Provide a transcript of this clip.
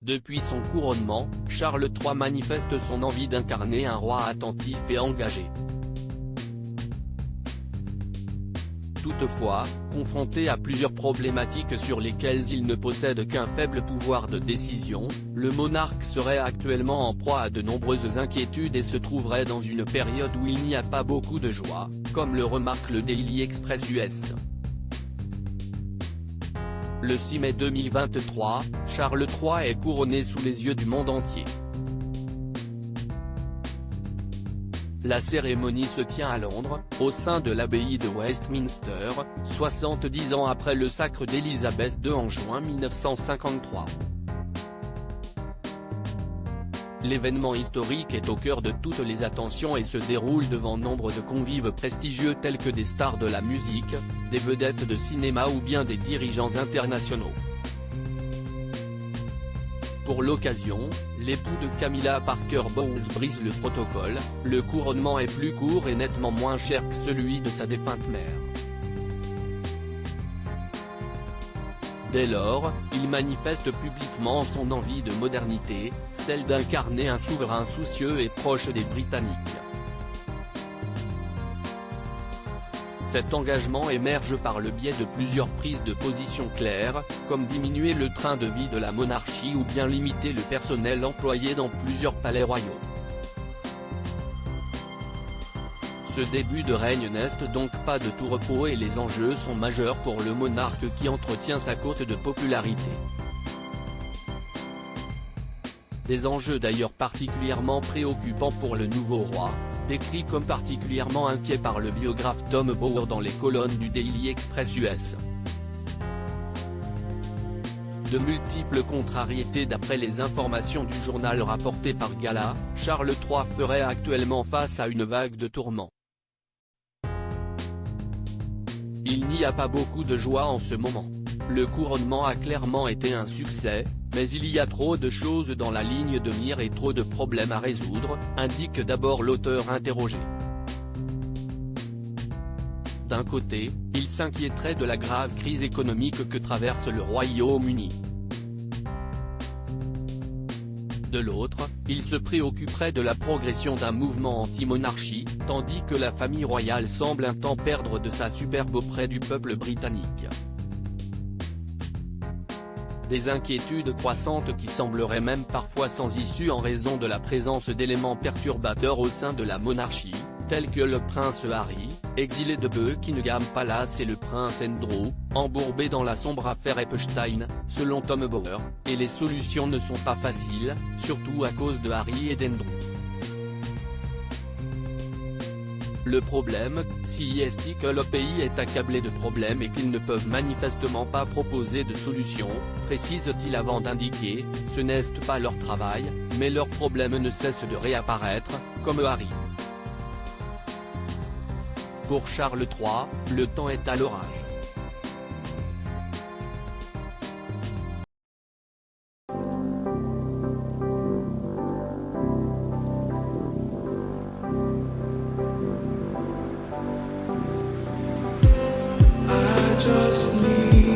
Depuis son couronnement, Charles III manifeste son envie d'incarner un roi attentif et engagé. Toutefois, confronté à plusieurs problématiques sur lesquelles il ne possède qu'un faible pouvoir de décision, le monarque serait actuellement en proie à de nombreuses inquiétudes et se trouverait dans une période où il n'y a pas beaucoup de joie, comme le remarque le Daily Express US. Le 6 mai 2023, Charles III est couronné sous les yeux du monde entier. La cérémonie se tient à Londres, au sein de l'abbaye de Westminster, 70 ans après le sacre d'Élisabeth II en juin 1953. L'événement historique est au cœur de toutes les attentions et se déroule devant nombre de convives prestigieux tels que des stars de la musique, des vedettes de cinéma ou bien des dirigeants internationaux. Pour l'occasion, l'époux de Camilla Parker Bowles brise le protocole, le couronnement est plus court et nettement moins cher que celui de sa défunte mère. Dès lors, il manifeste publiquement son envie de modernité, celle d'incarner un souverain soucieux et proche des Britanniques. Cet engagement émerge par le biais de plusieurs prises de position claires, comme diminuer le train de vie de la monarchie ou bien limiter le personnel employé dans plusieurs palais royaux. Ce début de règne n'est donc pas de tout repos et les enjeux sont majeurs pour le monarque qui entretient sa cote de popularité. Des enjeux d'ailleurs particulièrement préoccupants pour le nouveau roi, décrit comme particulièrement inquiet par le biographe Tom Bower dans les colonnes du Daily Express US. De multiples contrariétés. D'après les informations du journal rapportées par Gala, Charles III ferait actuellement face à une vague de tourments. Il n'y a pas beaucoup de joie en ce moment. Le couronnement a clairement été un succès, mais il y a trop de choses dans la ligne de mire et trop de problèmes à résoudre, indique d'abord l'auteur interrogé. D'un côté, il s'inquiéterait de la grave crise économique que traverse le Royaume-Uni. De l'autre, il se préoccuperait de la progression d'un mouvement anti-monarchie, tandis que la famille royale semble un temps perdre de sa superbe auprès du peuple britannique. Des inquiétudes croissantes qui sembleraient même parfois sans issue en raison de la présence d'éléments perturbateurs au sein de la monarchie, tels que le prince Harry, exilé de Buckingham Palace et le prince Andrew, embourbé dans la sombre affaire Epstein, selon Tom Bower, et les solutions ne sont pas faciles, surtout à cause de Harry et d'Andrew. Le problème, si est que le pays est accablé de problèmes et qu'ils ne peuvent manifestement pas proposer de solutions, précise-t-il avant d'indiquer, ce n'est pas leur travail, mais leurs problèmes ne cessent de réapparaître, comme Harry. Pour Charles III, le temps est à l'orage. Just need